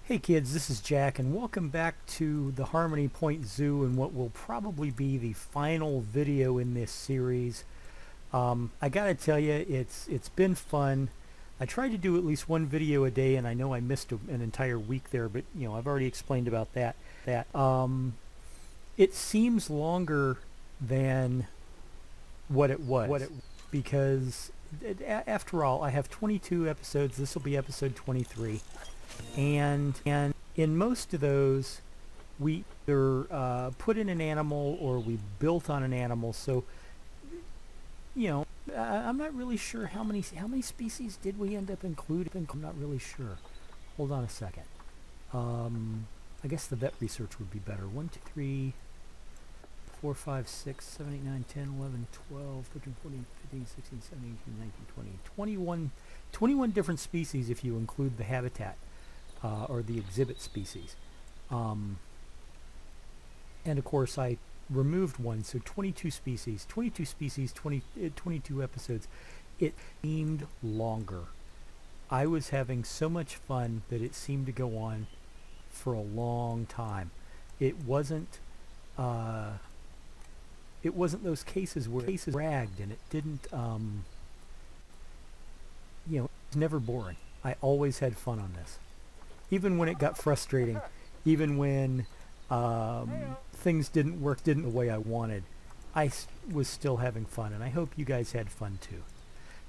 Hey kids, this is Jack and welcome back to the Harmony Point Zoo and what will probably be the final video in this series. I gotta tell you, it's been fun. I tried to do at least one video a day and I know I missed an entire week there, but you know, I've already explained about that. It seems longer than what it was because after all, I have 22 episodes. This will be episode 23. And in most of those, we either put in an animal or we built on an animal. So, you know, I'm not really sure how many species did we end up including. I'm not really sure. Hold on a second. I guess the vet research would be better. 1, 2, 3, 4, 5, 6, 7, 8, 9, 10, 11, 12, 13, 14, 15, 16, 17, 18, 19, 20, 21 different species if you include the habitat. Or the exhibit species. And of course I removed one, so 22 species, 22 episodes. It seemed longer. I was having so much fun that it seemed to go on for a long time. It wasn't those cases where cases dragged and it didn't, you know, it was never boring. I always had fun on this. Even when it got frustrating, even when things didn't work the way I wanted, I was still having fun, and I hope you guys had fun too.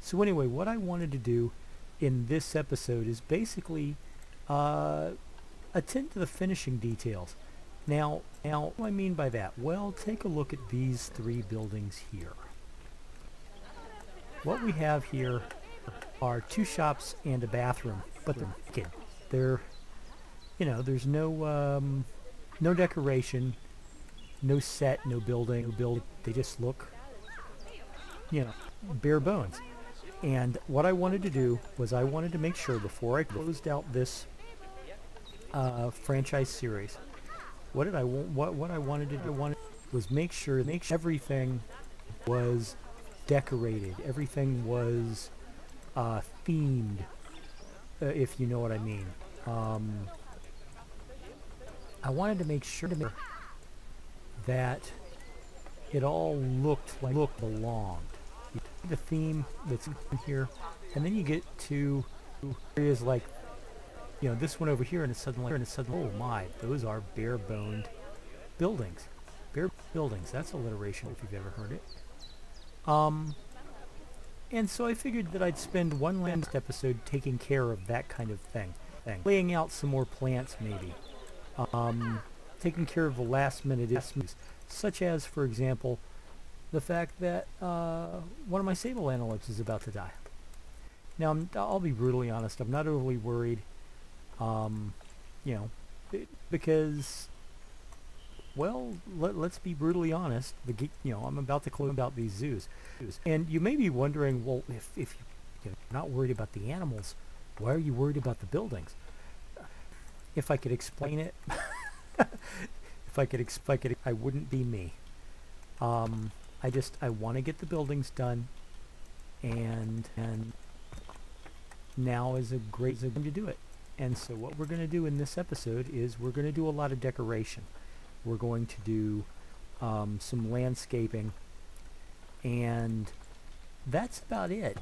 So anyway, what I wanted to do in this episode is basically attend to the finishing details. Now, what do I mean by that? Well, take a look at these 3 buildings here. What we have here are 2 shops and a bathroom, but they're, you know, there's no no decoration, no set, no building. They just look, you know, bare bones. And what I wanted to do was I wanted to make sure before I closed out this franchise series, what I wanted to do was make sure everything was decorated, everything was themed. If you know what I mean. I wanted to make sure that it all looked belonged. The theme that's in here, and then you get to areas like, you know, this one over here, and it's suddenly, oh my, those are bare-boned buildings. Bare buildings. That's alliteration if you've ever heard it. And so I figured that I'd spend one last episode taking care of that kind of thing. Laying out some more plants maybe. Taking care of the last minute issues, such as, for example, the fact that one of my sable antelopes is about to die. Now, I'll be brutally honest, I'm not overly worried, you know, because, well, let's be brutally honest. You know, I'm about to close about these zoos, and you may be wondering, well, if you're not worried about the animals, why are you worried about the buildings? If I could explain it, if I could, I wouldn't be me. I want to get the buildings done, and now is a great time to do it. And so what we're going to do in this episode is we're going to do a lot of decoration. We're going to do some landscaping, and that's about it.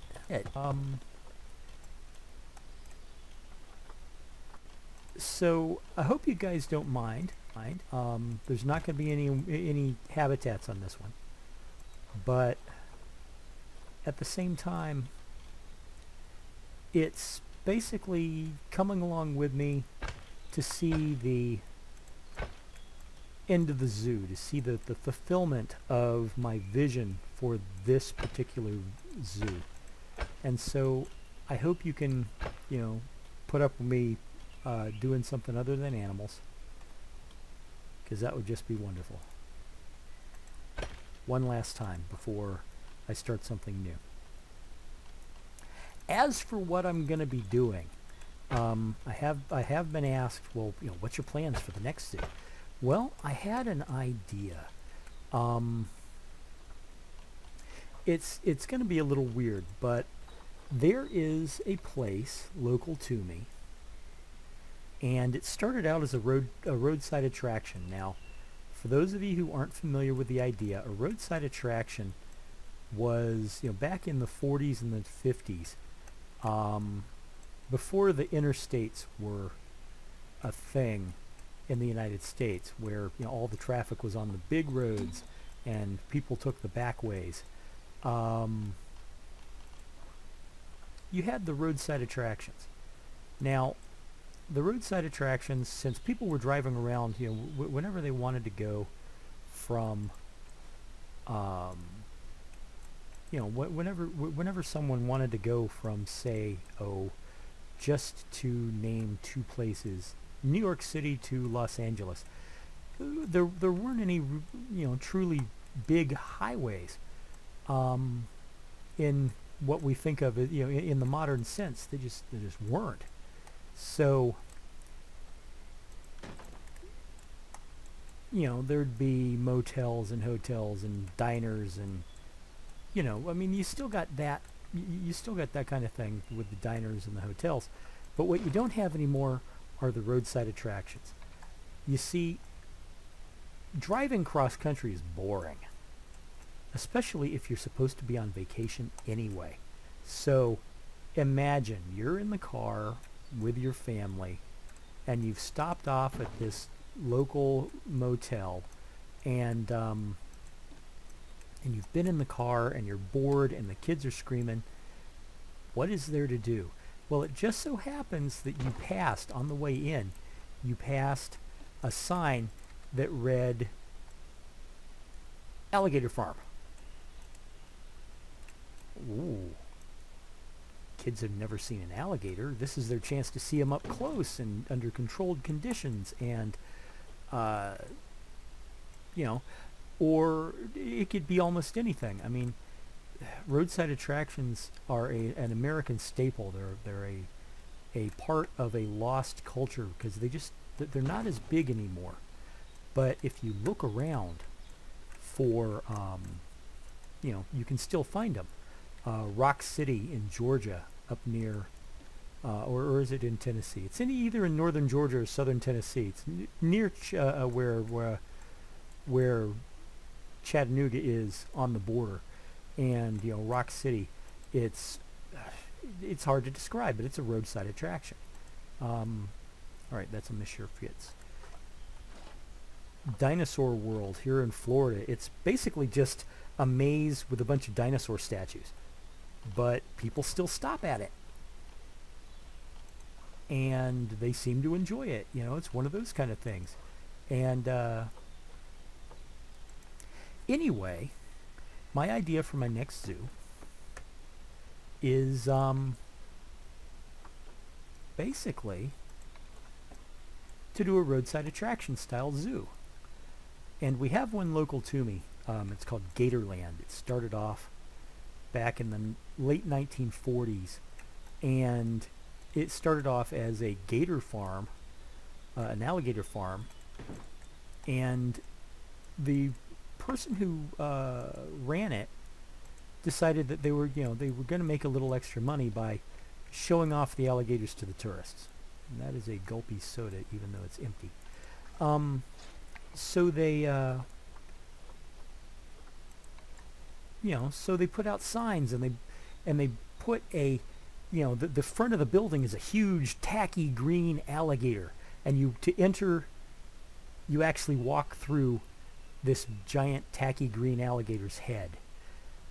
So I hope you guys don't mind. There's not going to be any habitats on this one, but at the same time, it's basically coming along with me to see the end of the zoo, to see the fulfillment of my vision for this particular zoo. And so I hope you can, you know, put up with me doing something other than animals, because that would just be wonderful. One last time before I start something new. As for what I'm going to be doing, I have been asked, well, you know, what's your plans for the next zoo? Well, I had an idea. It's going to be a little weird, but there is a place local to me, and it started out as a roadside attraction. Now, for those of you who aren't familiar with the idea, a roadside attraction was, back in the 40s and the 50s, before the interstates were a thing in the United States, where all the traffic was on the big roads and people took the back ways. You had the roadside attractions. Now, the roadside attractions, since people were driving around, whenever they wanted to go from, whenever someone wanted to go from, say, just to name two places, New York City to Los Angeles, there weren't any, truly big highways, in what we think of, in the modern sense. They just weren't. So, there'd be motels and hotels and diners and, you still got that. You still got that kind of thing with the diners and the hotels. But what you don't have anymore are the roadside attractions. You see, driving cross country is boring, especially if you're supposed to be on vacation anyway. So, imagine you're in the car with your family and you've stopped off at this local motel, and you've been in the car and you're bored and the kids are screaming. What is there to do? Well, it just so happens that you passed, on the way in, you passed a sign that read Alligator Farm. Ooh. Kids have never seen an alligator. This is their chance to see them up close and under controlled conditions, and or it could be almost anything. I mean, roadside attractions are an American staple. They're a part of a lost culture because they're not as big anymore. But if you look around for, you can still find them. Rock City in Georgia, up near, or is it in Tennessee? It's either in northern Georgia or southern Tennessee. It's near where Chattanooga is on the border, and Rock City. It's hard to describe, but it's a roadside attraction. All right, that's a Monsieur Fitz. Dinosaur World here in Florida. It's basically just a maze with a bunch of dinosaur statues, but people still stop at it, and they seem to enjoy it. It's one of those kind of things. And anyway, my idea for my next zoo is basically to do a roadside attraction style zoo. And we have one local to me. It's called Gatorland. It started off back in the late 1940s, and it started off as a gator farm, an alligator farm, and the person who ran it decided that they were going to make a little extra money by showing off the alligators to the tourists. And that is a gulpy soda, even though it's empty. So they so they put out signs, and they put a, the front of the building is a huge tacky green alligator, and to enter, you actually walk through this giant tacky green alligator's head.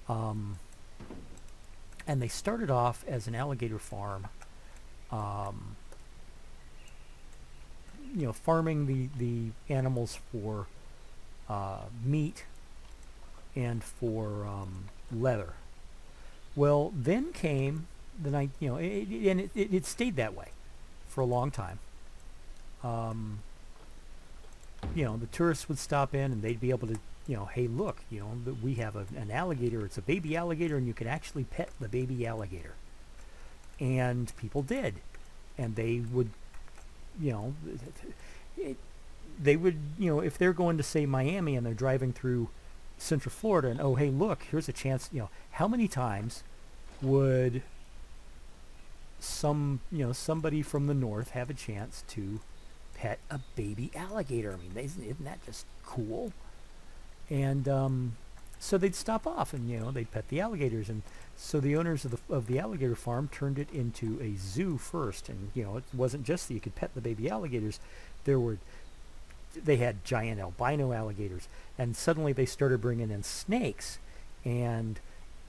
And they started off as an alligator farm, farming the animals for meat and for leather. Well, then came the night, and it stayed that way for a long time. The tourists would stop in and they'd be able to, hey, look, we have an alligator. It's a baby alligator, and you can actually pet the baby alligator. And people did, and they would, if they're going to, say, Miami and they're driving through Central Florida, and oh, hey, look, here's a chance. How many times would somebody from the north have a chance to pet a baby alligator. I mean, isn't that just cool? And so they'd stop off and, they'd pet the alligators. And so the owners of the alligator farm turned it into a zoo first. And, it wasn't just that you could pet the baby alligators. They had giant albino alligators. And suddenly they started bringing in snakes and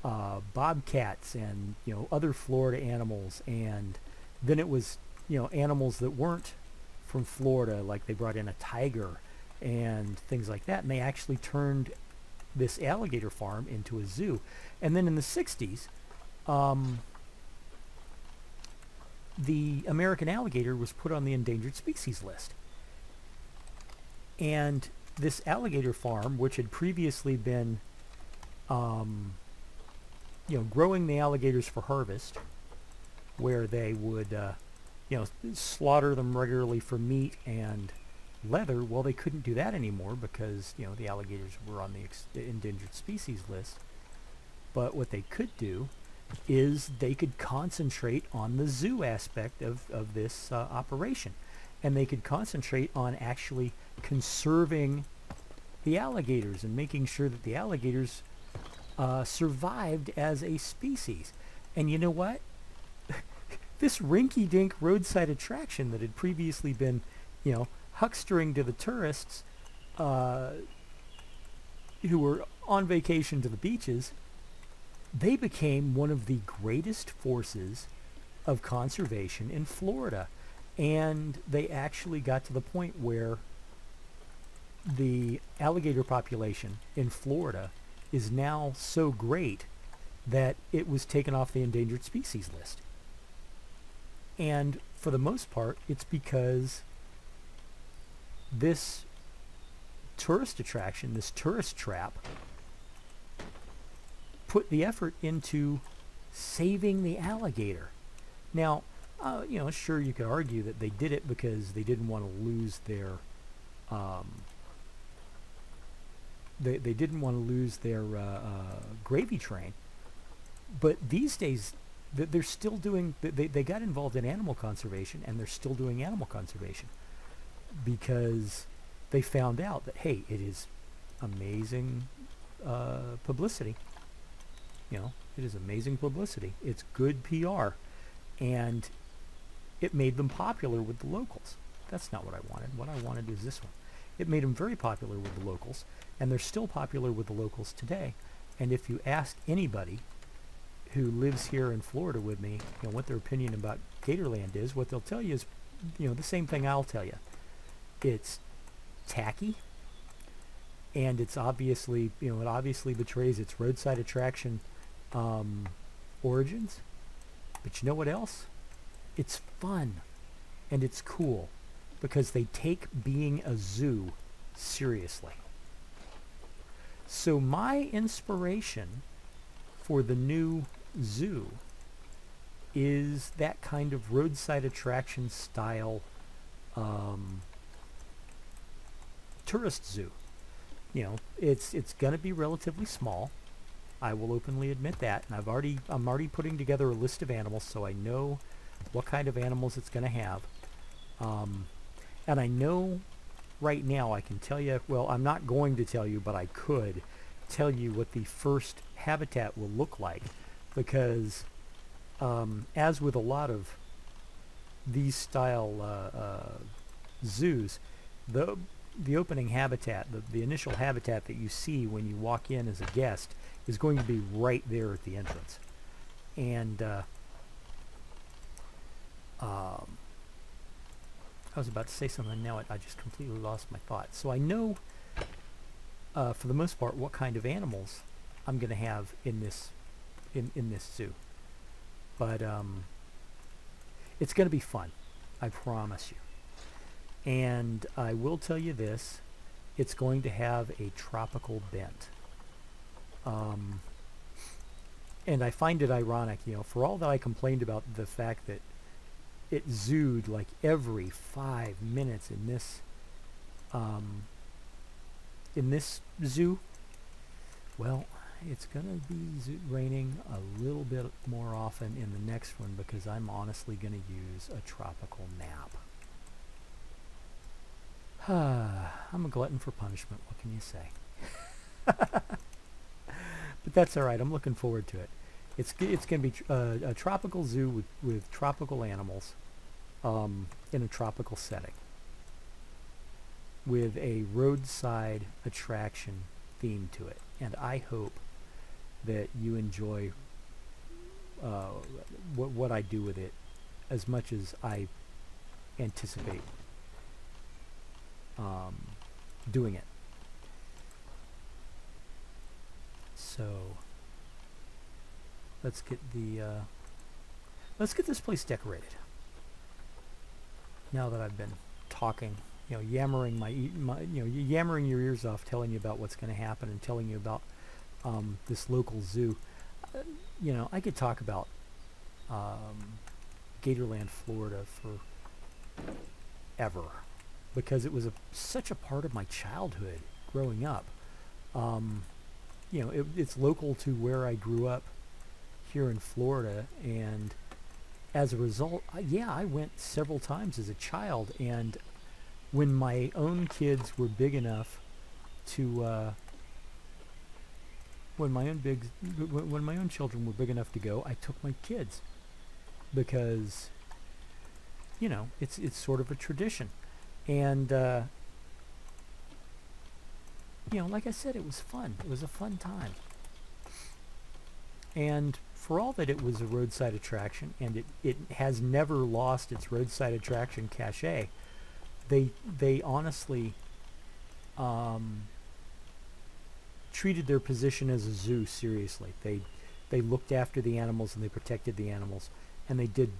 bobcats and, other Florida animals. And then it was, animals that weren't from Florida, like they brought in a tiger and things like that. And they actually turned this alligator farm into a zoo. And then in the 60s, the American alligator was put on the endangered species list. And this alligator farm, which had previously been, growing the alligators for harvest, where they would, slaughter them regularly for meat and leather, well, they couldn't do that anymore because, the alligators were on the endangered species list. But what they could do is they could concentrate on the zoo aspect of this operation. And they could concentrate on actually conserving the alligators and making sure that the alligators survived as a species. And you know what? This rinky-dink roadside attraction that had previously been, huckstering to the tourists who were on vacation to the beaches, they became one of the greatest forces of conservation in Florida. And they actually got to the point where the alligator population in Florida is now so great that it was taken off the endangered species list. And for the most part, it's because this tourist attraction, this tourist trap, put the effort into saving the alligator. Now, sure, you could argue that they did it because they didn't want to lose their they didn't want to lose their gravy train. But these days, they're still doing. They got involved in animal conservation, and they're still doing animal conservation because they found out that, hey, it is amazing publicity. It is amazing publicity. It's good PR, and it made them popular with the locals. That's not what I wanted. What I wanted is this one. It made them very popular with the locals, and they're still popular with the locals today. And if you ask anybody who lives here in Florida with me, what their opinion about Gatorland is, what they'll tell you is, the same thing I'll tell you. It's tacky, and it's obviously, it obviously betrays its roadside attraction origins. But you know what else? It's fun, and it's cool, because they take being a zoo seriously. So my inspiration for the new zoo is that kind of roadside attraction style tourist zoo. It's going to be relatively small. I will openly admit that, and I'm already putting together a list of animals, so I know what kind of animals it's going to have. And I know right now I can tell you, well, I'm not going to tell you, but I could tell you what the first habitat will look like, because as with a lot of these style zoos, the opening habitat, the initial habitat that you see when you walk in as a guest is going to be right there at the entrance. And I was about to say something, now I just completely lost my thought. So I know, for the most part, what kind of animals I'm going to have in this zoo. But it's going to be fun, I promise you. And I will tell you this, it's going to have a tropical bent. And I find it ironic, for all that I complained about the fact that it zooed like every 5 minutes in this zoo, well, it's going to be raining a little bit more often in the next one, because I'm honestly going to use a tropical nap. I'm a glutton for punishment. What can you say? But that's all right. I'm looking forward to it. It's going to be a tropical zoo with tropical animals in a tropical setting with a roadside attraction theme to it. And I hope that you enjoy what I do with it as much as I anticipate doing it. So let's get this place decorated. Now that I've been talking, yammering yammering your ears off, telling you about what's going to happen and telling you about this local zoo. I could talk about Gatorland, Florida for ever because it was such a part of my childhood growing up. It's local to where I grew up here in Florida, and as a result, I went several times as a child, and when my own kids were big enough to when my own children were big enough to go, I took my kids because it's sort of a tradition. And like I said, it was fun. It was a fun time. And for all that it was a roadside attraction, and it has never lost its roadside attraction cachet, they honestly treated their position as a zoo seriously. They looked after the animals and they protected the animals, and they did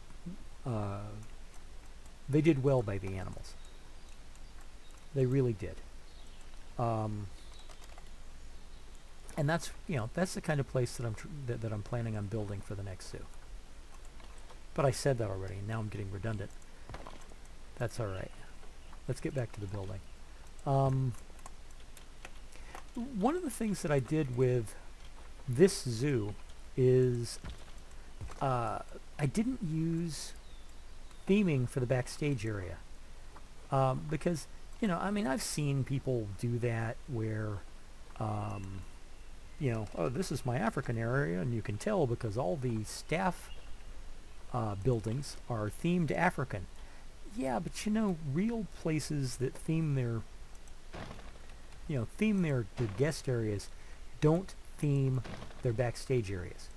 well by the animals. They really did. And that's the kind of place that I'm planning on building for the next zoo. But I said that already, and now I'm getting redundant. That's all right. Let's get back to the building. One of the things that I did with this zoo is I didn't use theming for the backstage area because I've seen people do that where oh, this is my African area, and you can tell because all the staff buildings are themed African. Yeah, but real places that theme their guest areas don't theme their backstage areas.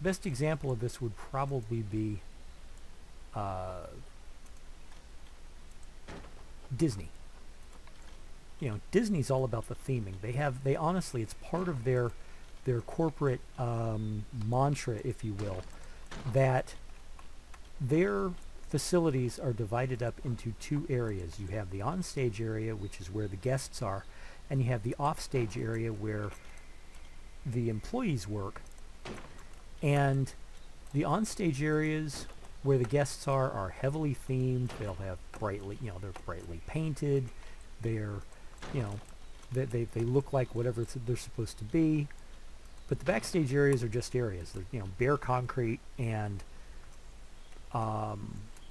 Best example of this would probably be Disney. Disney's all about the theming. They honestly, it's part of their corporate mantra, if you will, that their facilities are divided up into two areas. You have the onstage area, which is where the guests are, and you have the offstage area where the employees work. And the onstage areas where the guests are heavily themed. They'll have they're brightly painted. They're, they look like whatever they're supposed to be. But the backstage areas are just areas. They're, bare concrete, and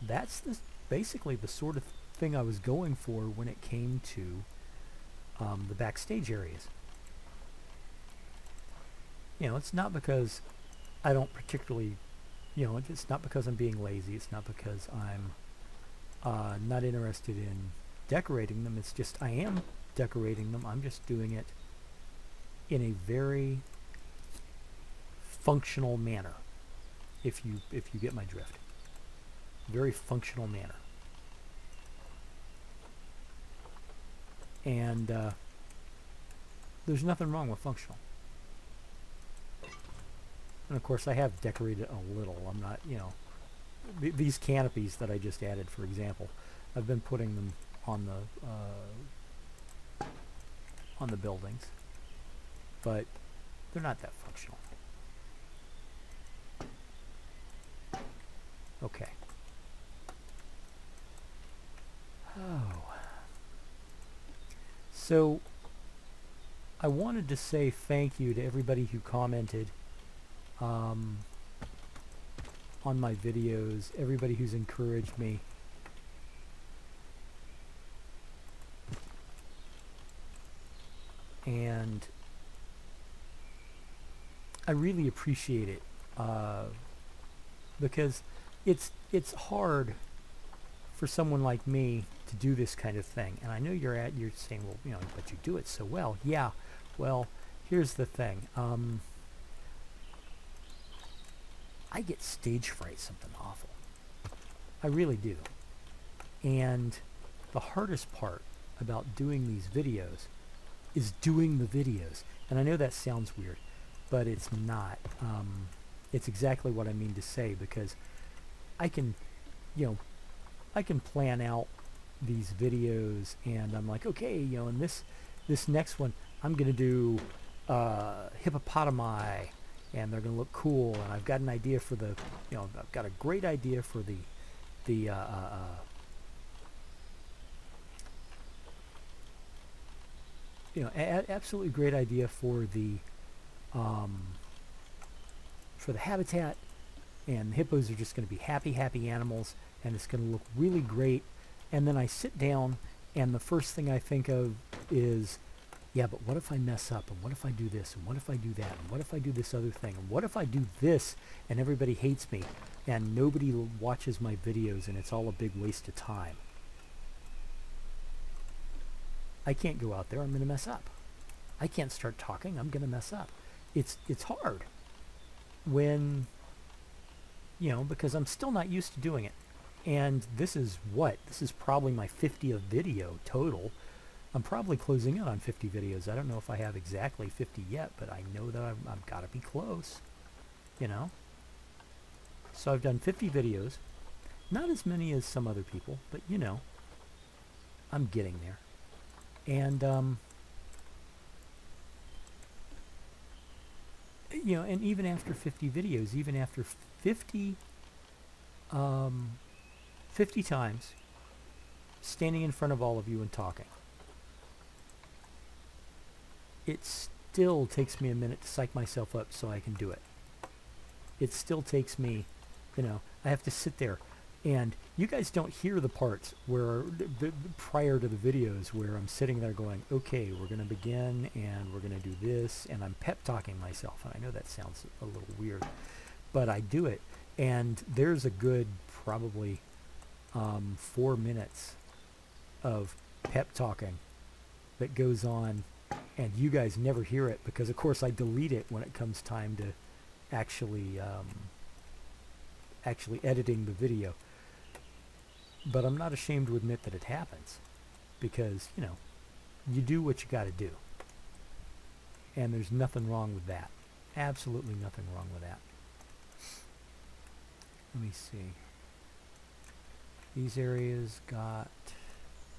that's basically the sort of thing I was going for when it came to the backstage areas. It's not because I don't particularly, it's not because I'm being lazy. It's not because I'm not interested in decorating them. It's just I am decorating them. I'm just doing it in a very functional manner, if you get my drift. Very functional manner. And there's nothing wrong with functional. And of course I have decorated a little. I'm not, these canopies that I just added, for example, I've been putting them on the buildings, but they're not that functional. Okay. Oh. So I wanted to say thank you to everybody who commented on my videos, everybody who's encouraged me. And I really appreciate it, because it's hard for someone like me to do this kind of thing. And I know you're saying, well, you know, but you do it so well. Yeah, well, here's the thing. I get stage fright, something awful. I really do. And the hardest part about doing these videos is doing the videos. And I know that sounds weird, but it's not. It's exactly what I mean to say, because I can, you know, I can plan out these videos and I'm like, okay, you know, in this next one, I'm going to do hippopotami, and they're going to look cool, and I've got an idea for the, you know, I've got a great idea for the you know, absolutely great idea for the habitat, and the hippos are just going to be happy animals, and it's going to look really great. And then I sit down, and the first thing I think of is, yeah, but what if I mess up, and what if I do this, and what if I do that, and what if I do this other thing, and what if I do this and everybody hates me and nobody watches my videos and it's all a big waste of time. I can't go out there, I'm going to mess up. I can't start talking, I'm going to mess up. It's hard when, you know, because I'm still not used to doing it. And this is probably my 50th video total. I'm probably closing in on 50 videos. I don't know if I have exactly 50 yet, but I know that I've got to be close, you know. So I've done 50 videos. Not as many as some other people, but you know, I'm getting there. And, you know, and even after 50 videos, even after 50 times standing in front of all of you and talking, it still takes me a minute to psych myself up so I can do it. It still takes me, you know, I have to sit there, and you guys don't hear the parts where prior to the videos where I'm sitting there going, okay, we're going to begin and we're going to do this, and I'm pep talking myself. And I know that sounds a little weird, but I do it. And there's a good probably 4 minutes of pep talking that goes on, and you guys never hear it because of course I delete it when it comes time to actually editing the video. But I'm not ashamed to admit that it happens, because, you know, you do what you got to do. And there's nothing wrong with that. Absolutely nothing wrong with that. Let me see. These areas got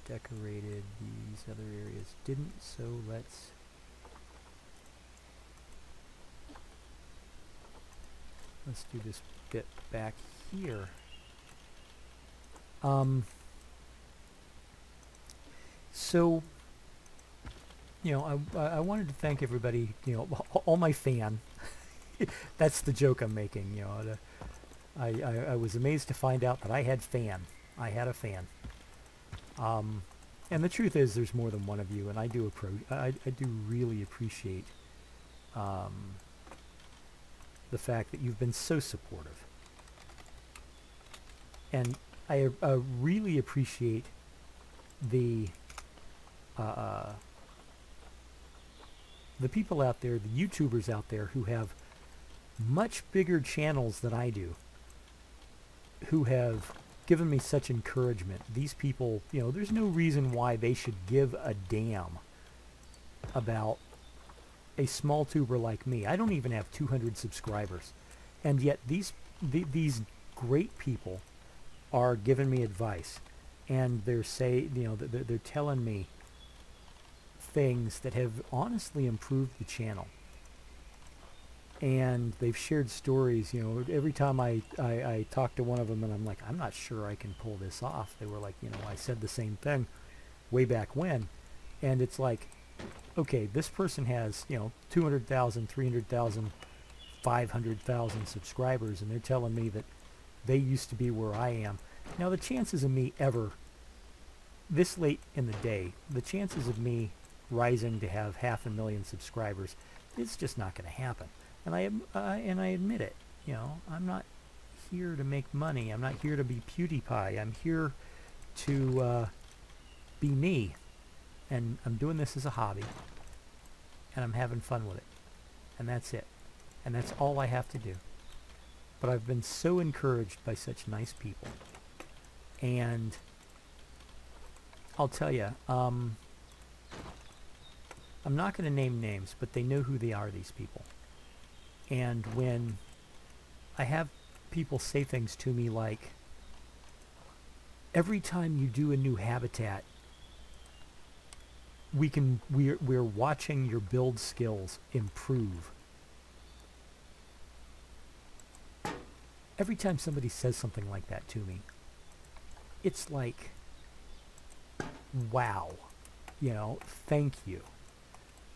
decorated, these other areas didn't, so let's do this bit back here. So, you know, I wanted to thank everybody, you know, all my fan. That's the joke I'm making, you know. I was amazed to find out that I had a fan. And the truth is, there's more than one of you, and I do really appreciate the fact that you've been so supportive. And I really appreciate the people out there, the YouTubers out there who have much bigger channels than I do, who have given me such encouragement. These people, you know, there's no reason why they should give a damn about a small tuber like me. I don't even have 200 subscribers, and yet these great people are giving me advice, and they're telling me things that have honestly improved the channel. And they've shared stories, you know, every time I talk to one of them and I'm like, I'm not sure I can pull this off. They were like, you know, I said the same thing way back when. And it's like, okay, this person has, you know, 200,000, 300,000, 500,000 subscribers, and they're telling me that, they used to be where I am. Now the chances of me ever, this late in the day, the chances of me rising to have 500,000 subscribers, it's just not going to happen. And I admit it. You know, I'm not here to make money. I'm not here to be PewDiePie. I'm here to be me. And I'm doing this as a hobby. And I'm having fun with it. And that's it. And that's all I have to do. But I've been so encouraged by such nice people. And I'll tell you, I'm not going to name names, but they know who they are, these people. And when I have people say things to me like, every time you do a new habitat, we're watching your build skills improve. Every time somebody says something like that to me, it's like, wow, you know, thank you.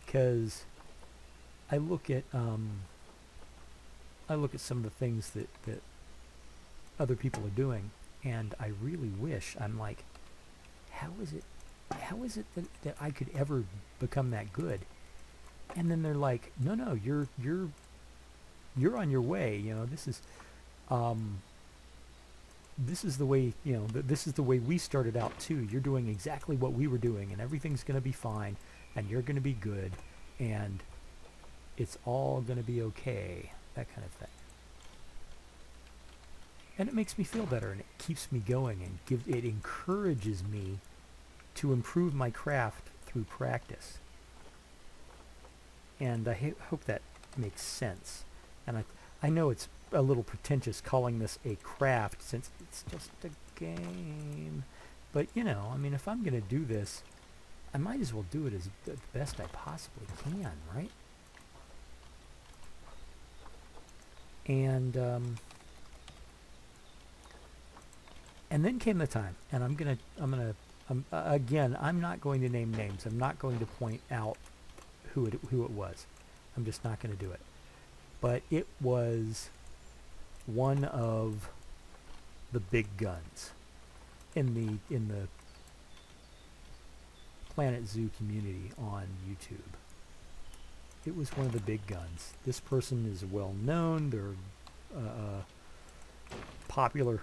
Because I look at some of the things that other people are doing, and I really wish, I'm like, how is it that I could ever become that good? And then they're like, no, you're on your way. You know, this is the way, you know, this is the way we started out too. You're doing exactly what we were doing, and everything's going to be fine, and you're going to be good, and it's all going to be okay. That kind of thing. And it makes me feel better, and it keeps me going, and it encourages me to improve my craft through practice. And I hope that makes sense. And I know it's a little pretentious calling this a craft, since it's just a game. But, you know, I mean, if I'm going to do this, I might as well do it as the best I possibly can, right? And then came the time, and again, I'm not going to name names. I'm not going to point out who it was. I'm just not going to do it. But it was one of the big guns in the Planet Zoo community on YouTube. It was one of the big guns. This person is well known. They're popular,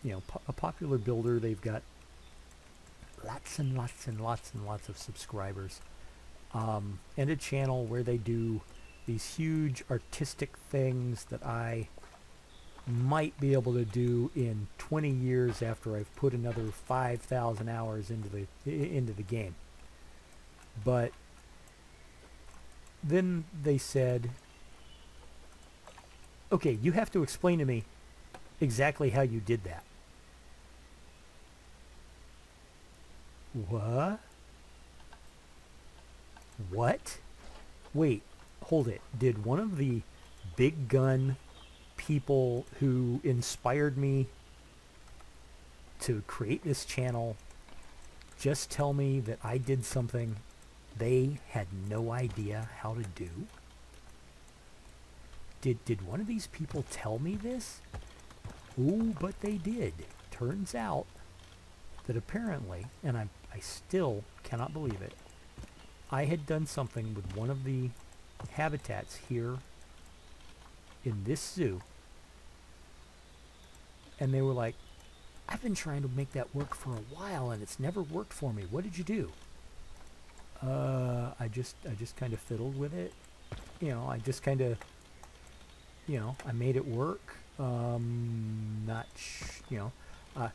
you know, a popular builder. They've got lots and lots and lots and lots of subscribers, and a channel where they do these huge artistic things that I might be able to do in 20 years after I've put another 5,000 hours into the game. But then they said, okay, you have to explain to me exactly how you did that. What? What? Wait, hold it. Did one of the big gun people who inspired me to create this channel just tell me that I did something they had no idea how to do? Did one of these people tell me this? Ooh, but they did. Turns out that apparently, and I still cannot believe it, I had done something with one of the habitats here in this zoo, and they were like, I've been trying to make that work for a while and it's never worked for me. What did you do? I just kind of fiddled with it. You know, I just kind of, you know, I made it work. You know, and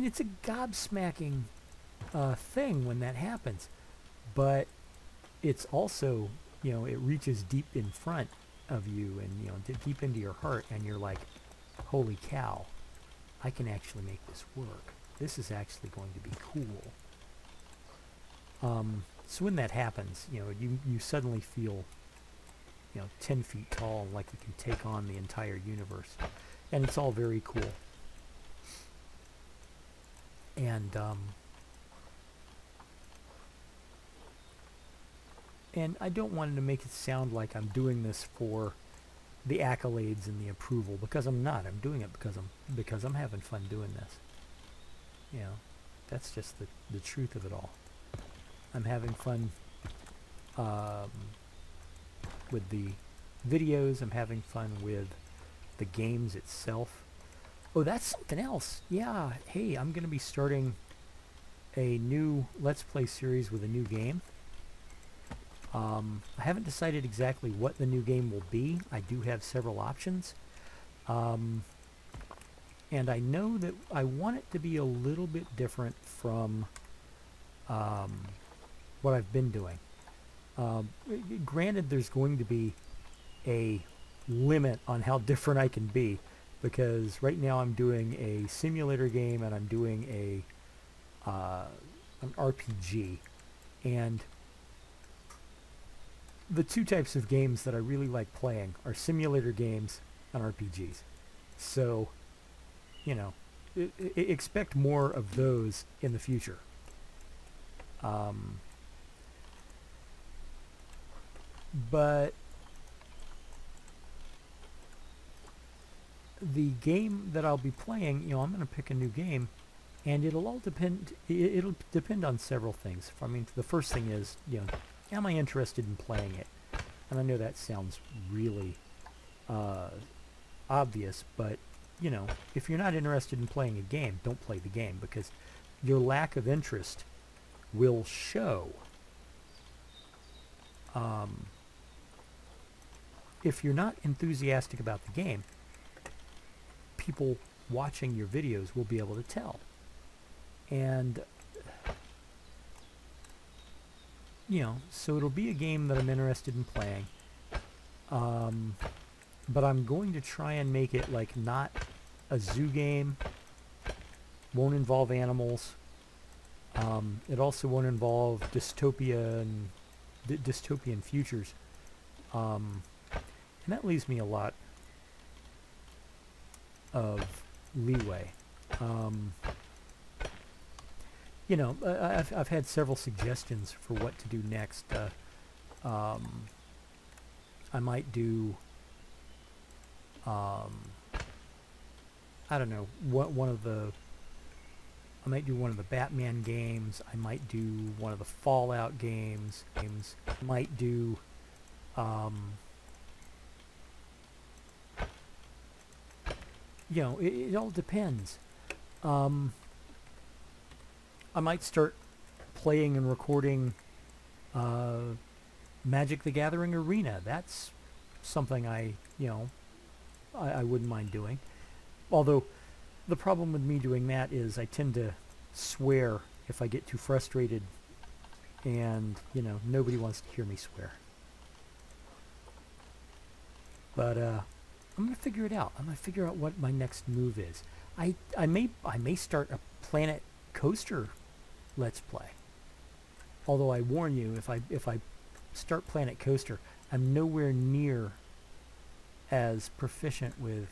it's a gobsmacking thing when that happens, but it's also, you know, it reaches deep in front of you, and, you know, deep into your heart, and you're like, holy cow, I can actually make this work. This is actually going to be cool. So when that happens, you know, you suddenly feel, you know, 10 feet tall, like you can take on the entire universe, and it's all very cool. And I don't want to make it sound like I'm doing this for the accolades and the approval, because I'm not. I'm doing it because I'm having fun doing this. You know, that's just the truth of it all. I'm having fun with the videos. I'm having fun with the games itself. Oh, that's something else. Yeah, hey, I'm going to be starting a new Let's Play series with a new game. I haven't decided exactly what the new game will be. I do have several options. And I know that I want it to be a little bit different from what I've been doing. Granted, there's going to be a limit on how different I can be, because right now I'm doing a simulator game and I'm doing an RPG, and the two types of games that I really like playing are simulator games and RPGs. So, you know, expect more of those in the future. But the game that I'll be playing, you know, I'm going to pick a new game, and it'll all depend. It'll depend on several things. I mean, the first thing is, you know, am I interested in playing it? And I know that sounds really obvious, but you know, if you're not interested in playing a game, don't play the game, because your lack of interest will show. If you're not enthusiastic about the game, people watching your videos will be able to tell. And you know, so it'll be a game that I'm interested in playing, but I'm going to try and make it like not a zoo game. Won't involve animals. It also won't involve dystopia and dystopian futures, and that leaves me a lot of leeway. You know, I've had several suggestions for what to do next. I might do, I don't know, I might do one of the Batman games. I might do one of the Fallout games. I might do, you know, it all depends. I might start playing and recording Magic the Gathering Arena. That's something I wouldn't mind doing. Although the problem with me doing that is I tend to swear if I get too frustrated, and you know, nobody wants to hear me swear. But I'm gonna figure it out. I'm gonna figure out what my next move is. I may start a Planet Coaster Let's Play. Although I warn you, if I start Planet Coaster, I'm nowhere near as proficient with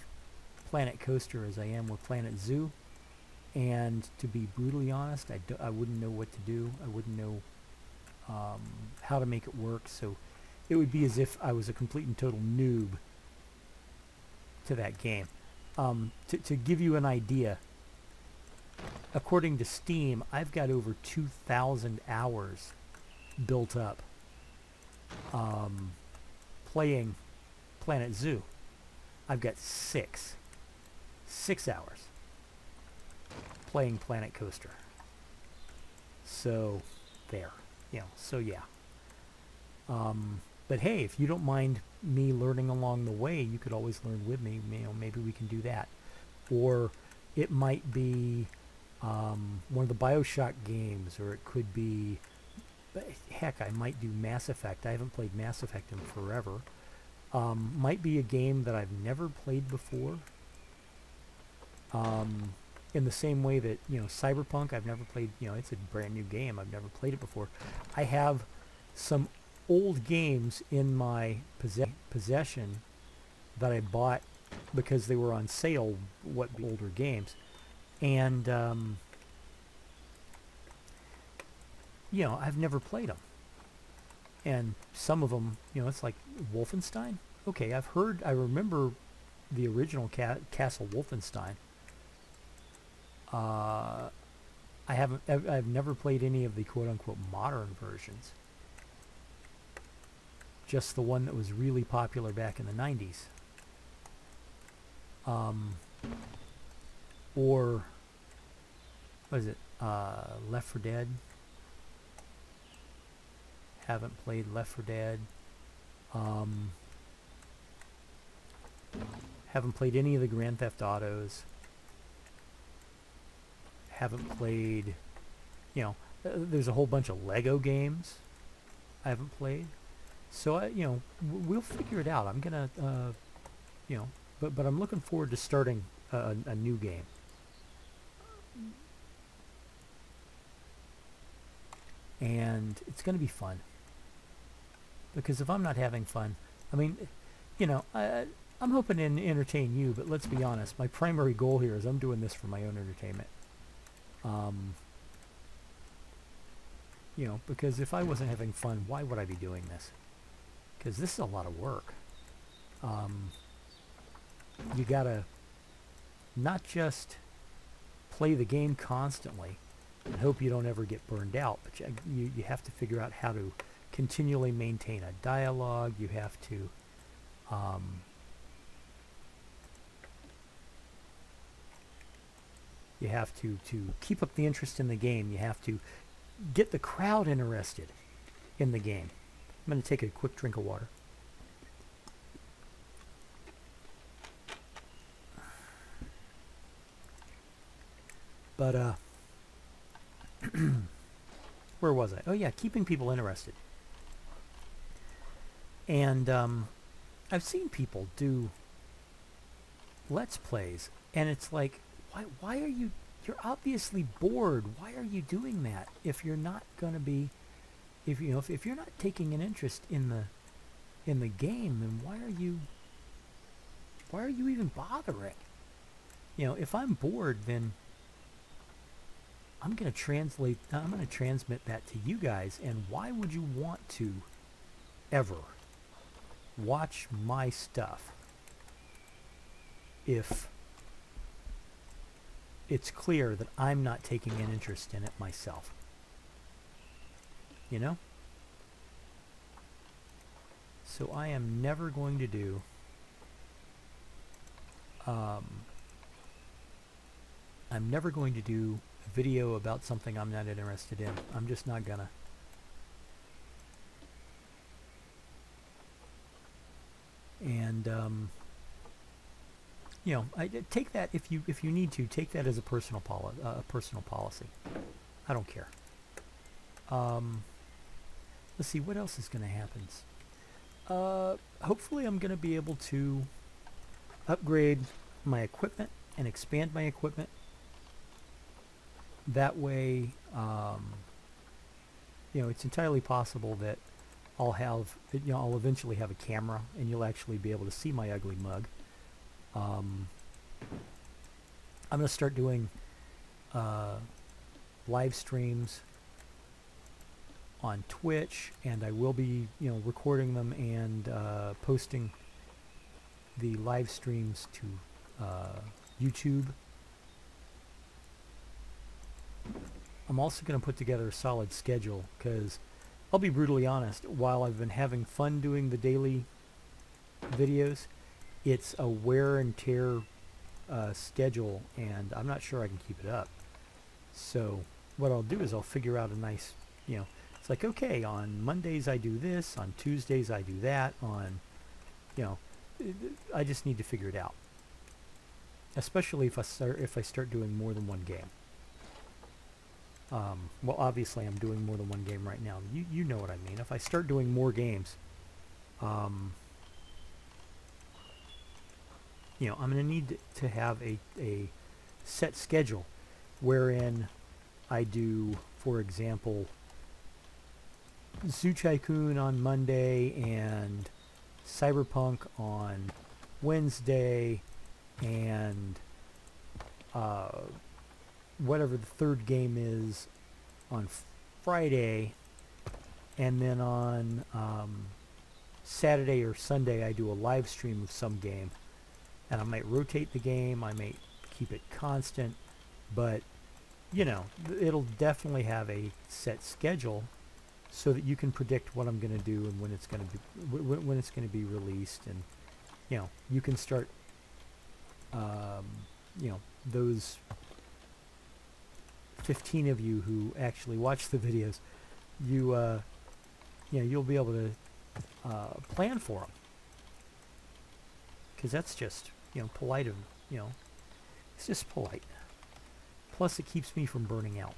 Planet Coaster as I am with Planet Zoo, and to be brutally honest, I wouldn't know what to do. I wouldn't know how to make it work, so it would be as if I was a complete and total noob to that game. To give you an idea, according to Steam, I've got over 2,000 hours built up playing Planet Zoo. I've got 6 hours playing Planet Coaster. So there, you know, so yeah. But hey, if you don't mind me learning along the way, you could always learn with me. You know, maybe we can do that. Or it might be one of the BioShock games, or it could be, heck, I might do Mass Effect. I haven't played Mass Effect in forever. Might be a game that I've never played before. In the same way that, you know, Cyberpunk, I've never played, you know, it's a brand new game. I've never played it before. I have some old games in my possession that I bought because they were on sale, older games. And, you know, I've never played them. And some of them, you know, it's like Wolfenstein. okay, I remember the original Castle Wolfenstein. I've never played any of the quote-unquote modern versions. Just the one that was really popular back in the 90s. Or, what is it, Left 4 Dead? Haven't played Left 4 Dead. Haven't played any of the Grand Theft Autos. Haven't played, there's a whole bunch of Lego games I haven't played. So, we'll figure it out. I'm going to, but I'm looking forward to starting a new game. And it's going to be fun. Because if I'm not having fun, I mean, I'm hoping to entertain you, but let's be honest. My primary goal here is I'm doing this for my own entertainment. Because if I wasn't having fun, why would I be doing this? Because this is a lot of work. You gotta not just play the game constantly and hope you don't ever get burned out, but you have to figure out how to continually maintain a dialogue. You have to keep up the interest in the game. You have to get the crowd interested in the game. I'm going to take a quick drink of water. But, where was I? Oh yeah, keeping people interested. And I've seen people do Let's Plays, and it's like, why are you, you're obviously bored. Why are you doing that? If you're not going to be, if you're not taking an interest in the game, then why are you even bothering? If I'm bored, then I'm going to transmit that to you guys. And why would you want to ever watch my stuff if it's clear that I'm not taking an interest in it myself? So I am never going to do I'm never going to do a video about something I'm not interested in. I'm just not gonna. And I take that, if you need to take that as a personal policy. I don't care. Let's see what else is going to happen. Hopefully I'm going to be able to upgrade my equipment and expand my equipment. That way, it's entirely possible that I'll eventually have a camera and you'll actually be able to see my ugly mug. I'm going to start doing live streams on Twitch, and I will be, recording them and posting the live streams to YouTube. I'm also going to put together a solid schedule, because I'll be brutally honest, while I've been having fun doing the daily videos, it's a wear and tear schedule, and I'm not sure I can keep it up. So what I'll do is I'll figure out a nice, it's like, okay, on Mondays I do this, on Tuesdays I do that, on, I just need to figure it out. Especially if I start doing more than one game. Well, obviously I'm doing more than one game right now. You know what I mean. If I start doing more games, I'm going to need to have a set schedule wherein I do, for example, Zoo Tycoon on Monday and Cyberpunk on Wednesday and whatever the third game is on Friday, and then on Saturday or Sunday I do a live stream of some game, and I might rotate the game, I may keep it constant, but you know, it'll definitely have a set schedule so that you can predict what I'm going to do and when it's going to be when it's going to be released, and you know, you can start you know, those 15 of you who actually watch the videos, you you know, you'll be able to plan for them, because that's just, you know, polite of, you know, it's just polite. Plus it keeps me from burning out.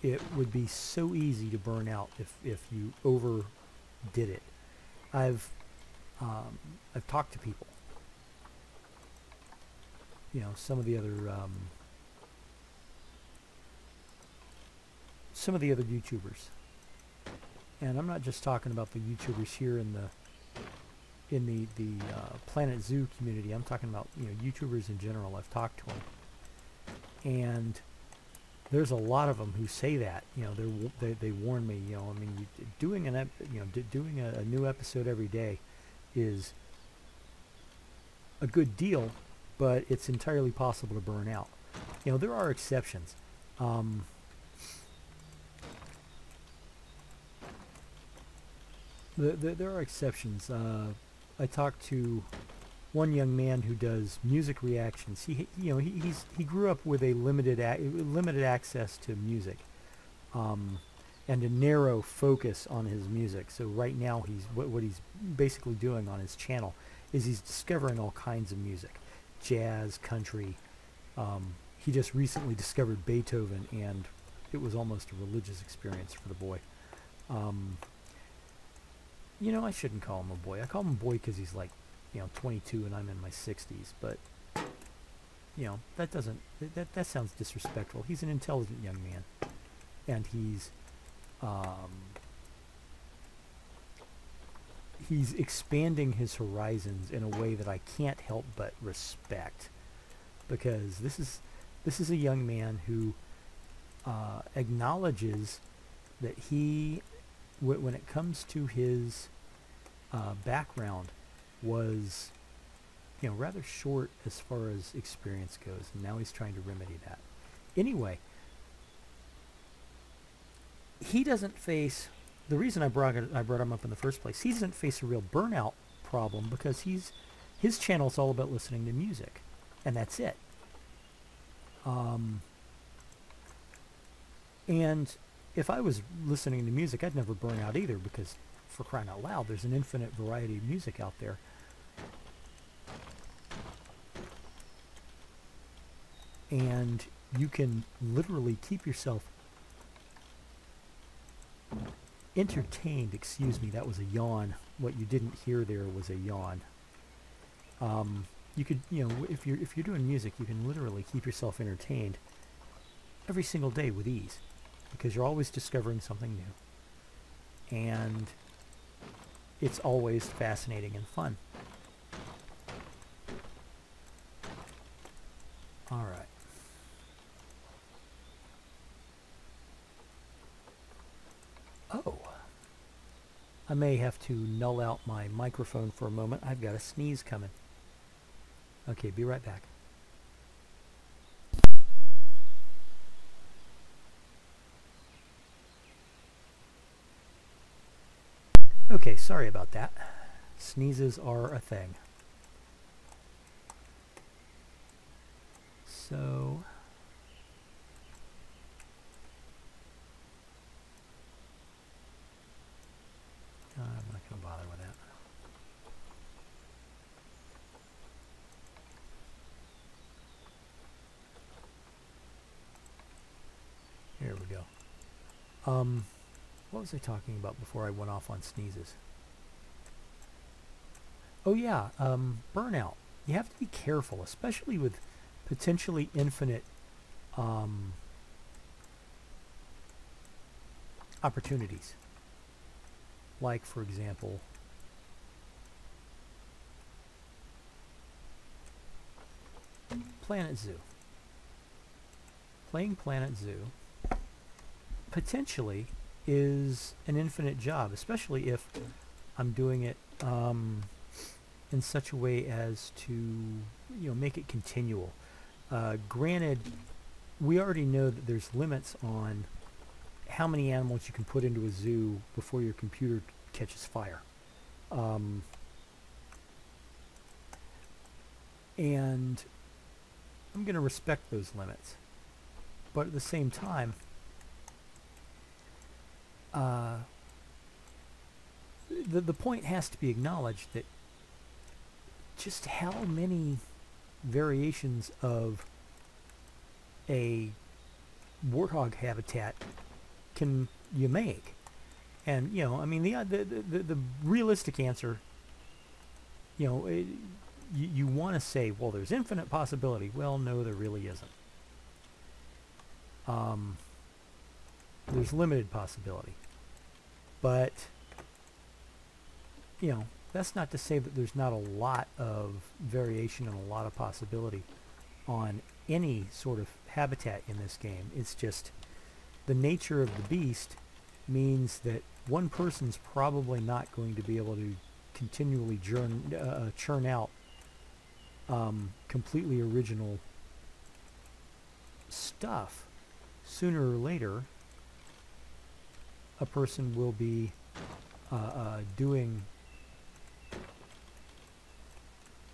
It would be so easy to burn out if you overdid it. I've talked to people, you know, some of the other YouTubers, and I'm not just talking about the YouTubers here in the Planet Zoo community. I'm talking about, you know, YouTubers in general. I've talked to them, and there's a lot of them who say that, you know, they warn me, you know, I mean, doing a new episode every day is a good deal, but it's entirely possible to burn out. You know, there are exceptions. There are exceptions. I talked to one young man who does music reactions. He grew up with a limited access to music, and a narrow focus on his music. So right now what he's basically doing on his channel is he's discovering all kinds of music, jazz, country. He just recently discovered Beethoven, and it was almost a religious experience for the boy. You know, I shouldn't call him a boy. I call him a boy because he's like, you know, 22 and I'm in my 60s. But, you know, that sounds disrespectful. He's an intelligent young man, and he's expanding his horizons in a way that I can't help but respect, because this is a young man who acknowledges that he, when it comes to his background, was, you know, rather short as far as experience goes, and now he's trying to remedy that. Anyway, he doesn't face, the reason I brought him up in the first place, he doesn't face a real burnout problem, because his channel's all about listening to music, and that's it. And if I was listening to music, I'd never burn out either, because, for crying out loud, there's an infinite variety of music out there. And you can literally keep yourself entertained. Excuse me, that was a yawn. What you didn't hear there was a yawn. You could, you know, if you're doing music, you can literally keep yourself entertained every single day with ease, because you're always discovering something new, and it's always fascinating and fun. All right. Oh, I may have to null out my microphone for a moment. I've got a sneeze coming. Okay, be right back. Okay, sorry about that. Sneezes are a thing. So, I'm not going to bother with that. Here we go. What was I talking about before I went off on sneezes? Oh yeah, burnout. You have to be careful, especially with potentially infinite opportunities. Like, for example, Planet Zoo. Playing Planet Zoo potentially is an infinite job, especially if I'm doing it in such a way as to, make it continual. Granted, we already know that there's limits on how many animals you can put into a zoo before your computer catches fire. And I'm going to respect those limits. But at the same time, the point has to be acknowledged that just how many variations of a warthog habitat can you make? And I mean, the realistic answer, you want to say, well, there's infinite possibility. Well, no, there really isn't. There's limited possibility, but that's not to say that there's not a lot of variation and a lot of possibility on any sort of habitat in this game. It's just the nature of the beast means that one person's probably not going to be able to continually churn out completely original stuff. Sooner or later, a person will be doing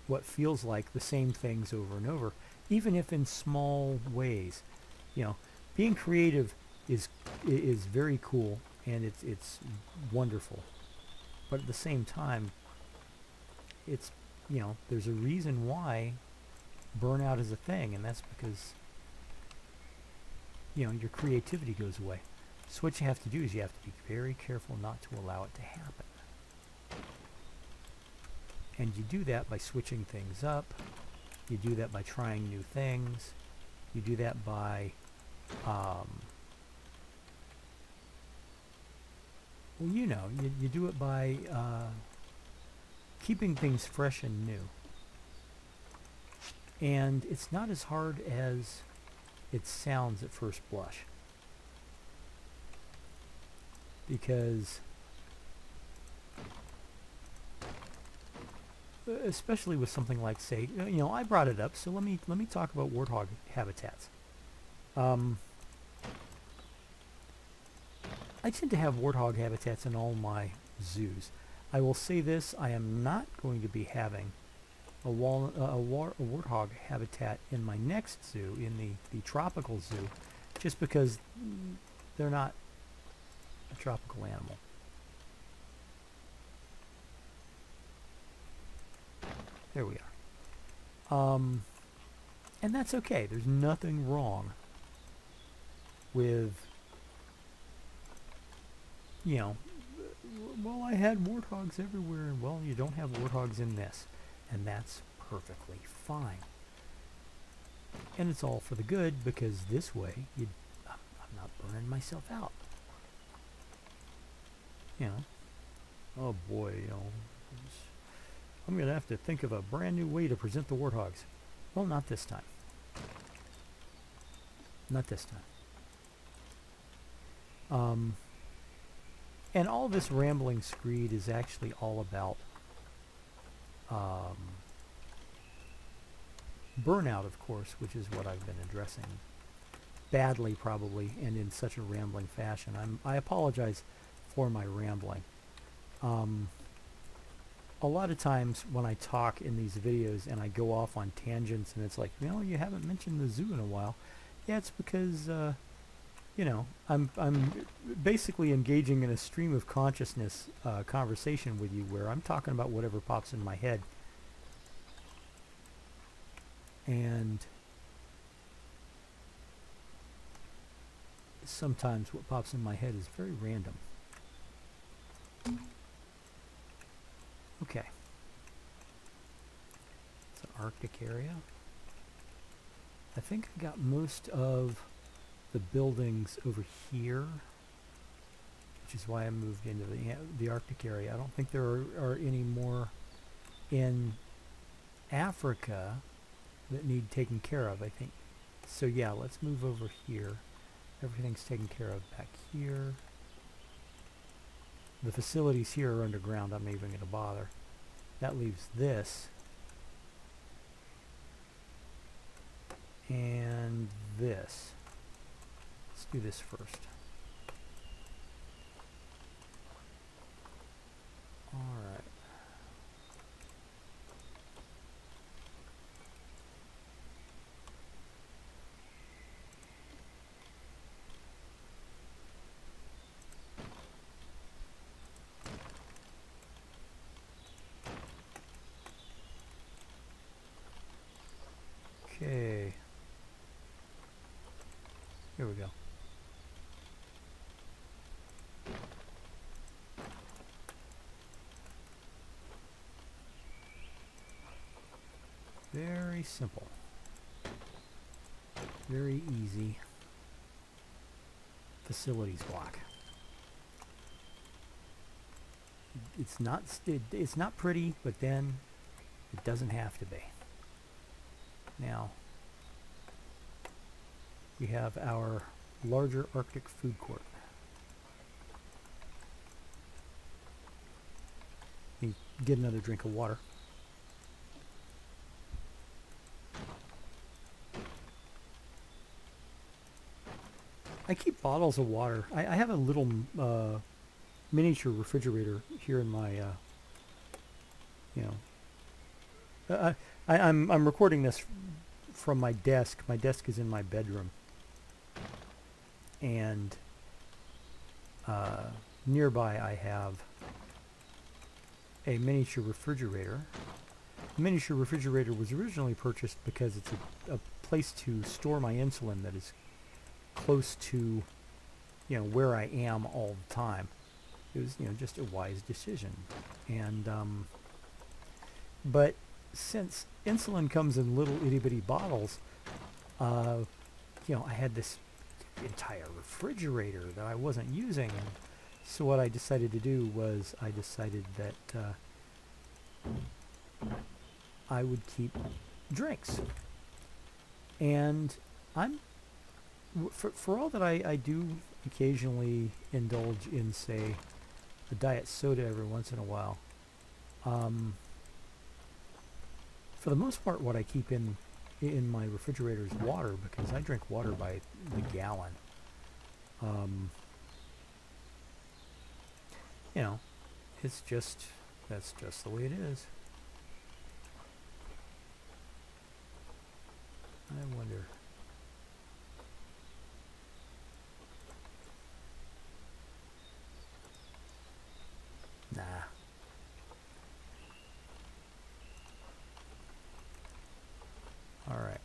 what feels like the same things over and over, even if in small ways. Being creative is very cool, and it's wonderful, but at the same time, it's there's a reason why burnout is a thing, and that's because your creativity goes away. So what you have to do is you have to be very careful not to allow it to happen. And you do that by switching things up. You do that by trying new things. You do that by you do it by keeping things fresh and new. And it's not as hard as it sounds at first blush, because especially with something like, say, I brought it up, so let me talk about warthog habitats. I tend to have warthog habitats in all my zoos. I will say this: I am not going to be having a warthog habitat in my next zoo, in the tropical zoo, just because they're not a tropical animal. There we are. And that's okay. There's nothing wrong with, well, I had warthogs everywhere, and well, you don't have warthogs in this. And that's perfectly fine. And it's all for the good, because this way, I'm not burning myself out. Oh boy, I'm going to have to think of a brand new way to present the warthogs. Well, not this time. Not this time. And all this rambling screed is actually all about burnout, of course, which is what I've been addressing badly, probably, and in such a rambling fashion. I apologize for my rambling. A lot of times when I talk in these videos and I go off on tangents and it's like, you haven't mentioned the zoo in a while. Yeah, it's because, I'm basically engaging in a stream of consciousness conversation with you, where I'm talking about whatever pops in my head. And sometimes what pops in my head is very random. Okay. It's an Arctic area. I think I got most of the buildings over here, which is why I moved into the Arctic area. I don't think there are any more in Africa that need taken care of, I think. So yeah, let's move over here. Everything's taken care of back here. The facilities here are underground. I'm not even going to bother. That leaves this. And this. Let's do this first. Alright. Okay. Here we go. Very simple. Very easy. Facilities block. It's not pretty, but then it doesn't have to be. Now, we have our larger Arctic food court. You get another drink of water. I keep bottles of water. I have a little miniature refrigerator here in my, I'm recording this from my desk. My desk is in my bedroom, and nearby I have a miniature refrigerator. The miniature refrigerator was originally purchased because it's a place to store my insulin that is close to, where I am all the time. It was, just a wise decision. And but since insulin comes in little itty-bitty bottles, I had this entire refrigerator that I wasn't using. And so what I decided to do was I decided that I would keep drinks. And for all that I do occasionally indulge in, say, a diet soda every once in a while, for the most part what I keep in my refrigerator is water, because I drink water by the gallon. That's just the way it is. I wonder. Nah. All right.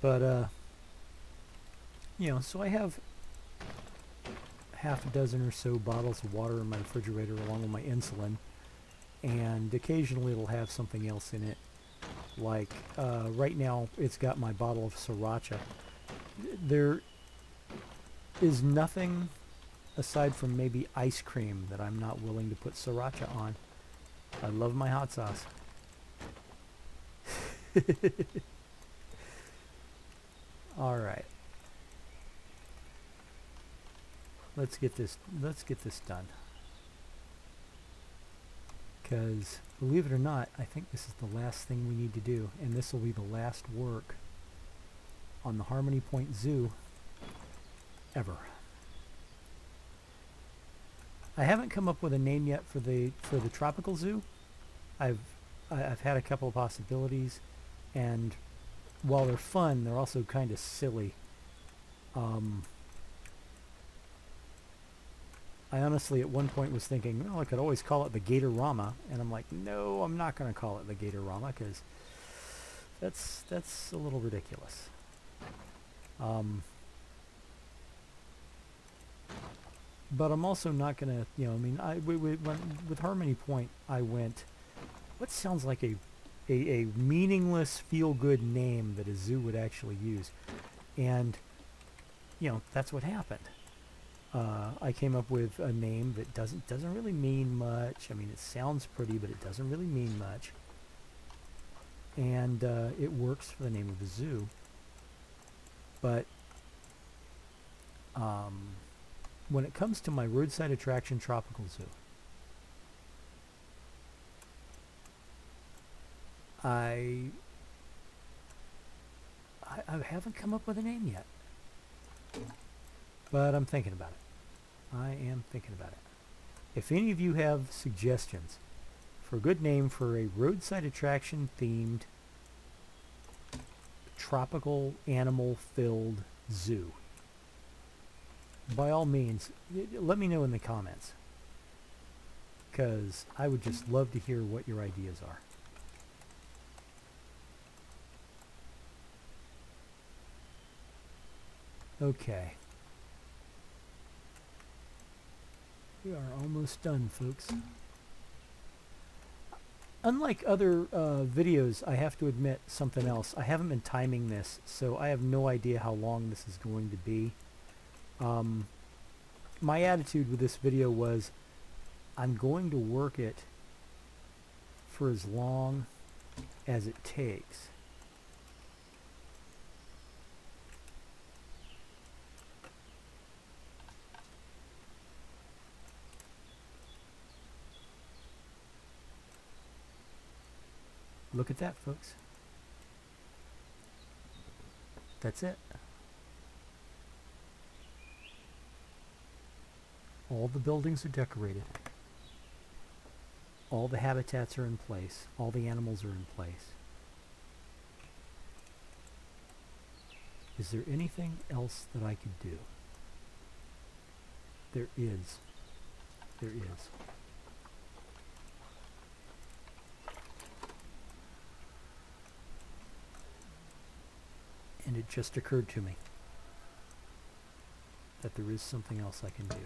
But so I have half a dozen or so bottles of water in my refrigerator along with my insulin, and occasionally it'll have something else in it. Like right now it's got my bottle of sriracha. There is nothing aside from maybe ice cream that I'm not willing to put sriracha on. I love my hot sauce. All right. Let's get this done. Because believe it or not, I think this is the last thing we need to do, and this will be the last work on the Harmony Point Zoo ever. I haven't come up with a name yet for the tropical zoo. I've had a couple of possibilities, and while they're fun, they're also kind of silly. I honestly at one point was thinking, well, I could always call it the Gatorama, and I'm like, no, I'm not going to call it the Gatorama, because that's a little ridiculous. But I'm also not going to, with Harmony Point, I went, what sounds like a meaningless, feel-good name that a zoo would actually use? And, that's what happened. I came up with a name that doesn't really mean much. I mean, it sounds pretty, but it doesn't really mean much. and it works for the name of the zoo. But when it comes to my Roadside Attraction Tropical Zoo, I haven't come up with a name yet, but I'm thinking about it. I am thinking about it. If any of you have suggestions for a good name for a roadside attraction themed tropical animal filled zoo, by all means let me know in the comments, because I would just love to hear what your ideas are. Okay. We are almost done, folks. Unlike other videos, I have to admit something else. I haven't been timing this, so I have no idea how long this is going to be. My attitude with this video was, I'm going to work it for as long as it takes. Look at that, folks. That's it. All the buildings are decorated. All the habitats are in place. All the animals are in place. Is there anything else that I could do? There is. There is. And it just occurred to me that there is something else I can do.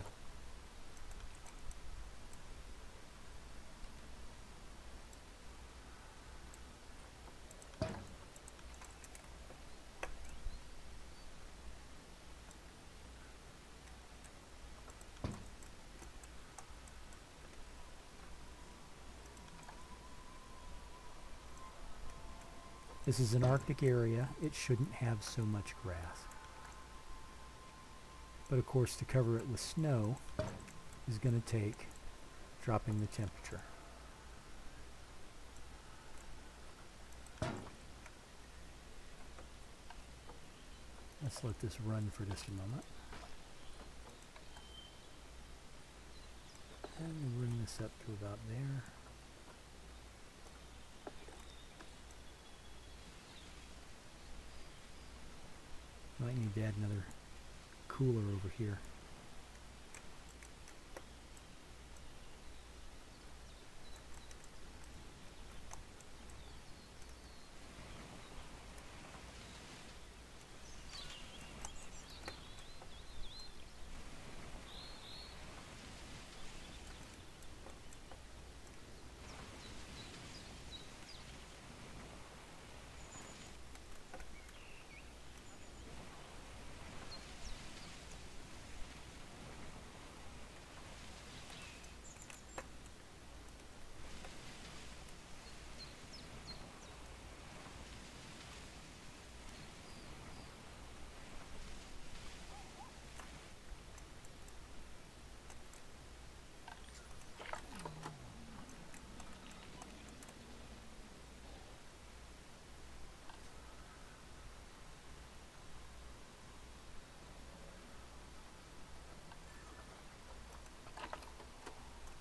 This is an Arctic area. It shouldn't have so much grass. But of course, to cover it with snow is going to take dropping the temperature. Let's let this run for just a moment. And we'll bring this up to about there. Might need to add another cooler over here.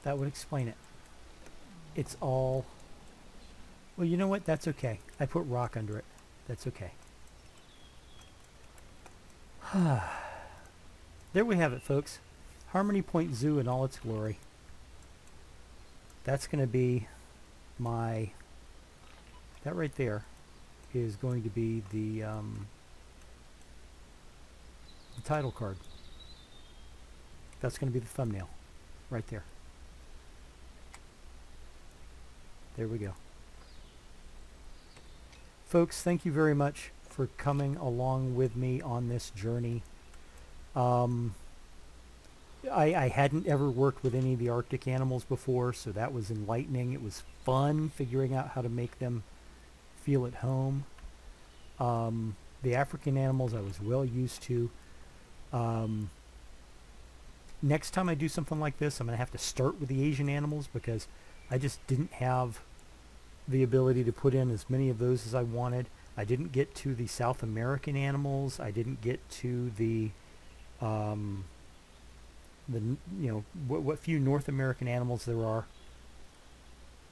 That would explain it. It's all... Well, you know what? That's okay. I put rock under it. That's okay. There we have it, folks. Harmony Point Zoo in all its glory. That's going to be my... That right there is going to be the title card. That's going to be the thumbnail. Right there. There we go. Folks, thank you very much for coming along with me on this journey. I hadn't ever worked with any of the Arctic animals before, so that was enlightening. It was fun figuring out how to make them feel at home. The African animals I was well used to. Next time I do something like this, I'm going to have to start with the Asian animals because I just didn't have the ability to put in as many of those as I wanted. I didn't get to the South American animals. I didn't get to the what few North American animals there are.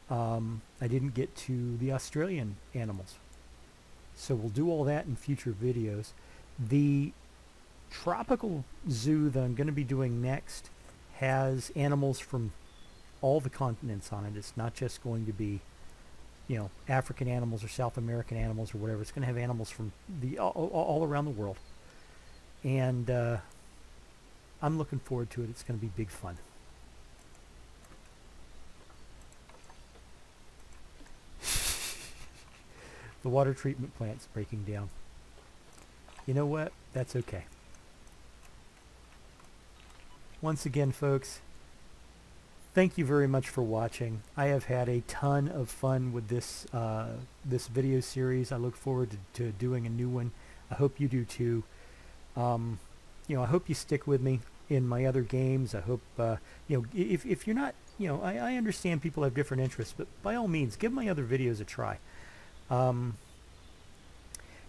I didn't get to the Australian animals. So we'll do all that in future videos. The tropical zoo that I'm going to be doing next has animals from all the continents on it. It's not just going to be, you know, African animals or South American animals or whatever. It's going to have animals from the all around the world. And I'm looking forward to it. It's going to be big fun. The water treatment plant's breaking down. You know what? That's okay. Once again, folks, thank you very much for watching. I have had a ton of fun with this this video series. I look forward to doing a new one. I hope you do too. You know, I hope you stick with me in my other games. I hope you know, if you're not, you know, I understand people have different interests, but by all means, give my other videos a try.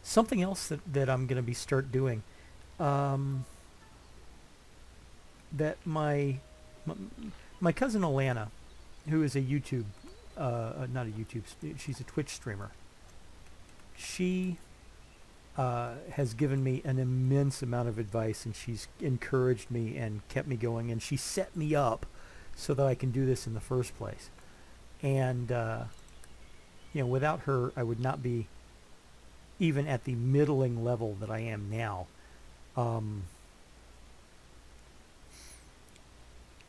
Something else that I'm going to start doing, that my cousin Alana, who is a YouTube, not a YouTube, she's a Twitch streamer. She has given me an immense amount of advice, and she's encouraged me and kept me going, and she set me up so that I can do this in the first place. And you know, without her, I would not be even at the middling level that I am now.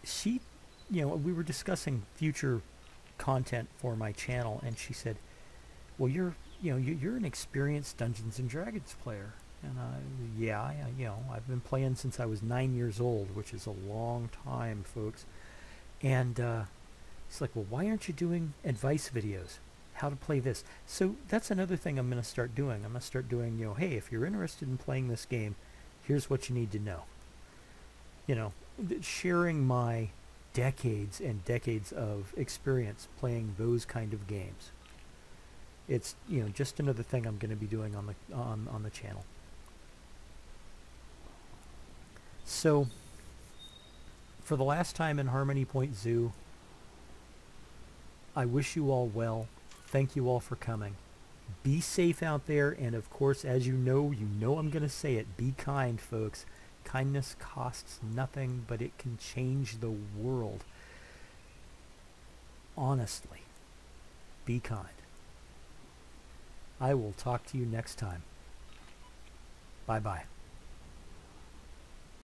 She, you know, we were discussing future content for my channel, and she said, well, you're an experienced Dungeons and Dragons player. And yeah, you know, I've been playing since I was 9 years old, which is a long time, folks. And it's like, well, why aren't you doing advice videos? How to play this? So that's another thing I'm going to start doing. I'm going to start doing, you know, hey, if you're interested in playing this game, here's what you need to know. You know, sharing my decades and decades of experience playing those kind of games. It's, you know, just another thing I'm going to be doing on the channel. So, for the last time in Harmony Point Zoo, I wish you all well. Thank you all for coming. Be safe out there, and of course, as you know I'm going to say it, be kind, folks. Kindness costs nothing, but it can change the world. Honestly, be kind. I will talk to you next time. Bye-bye.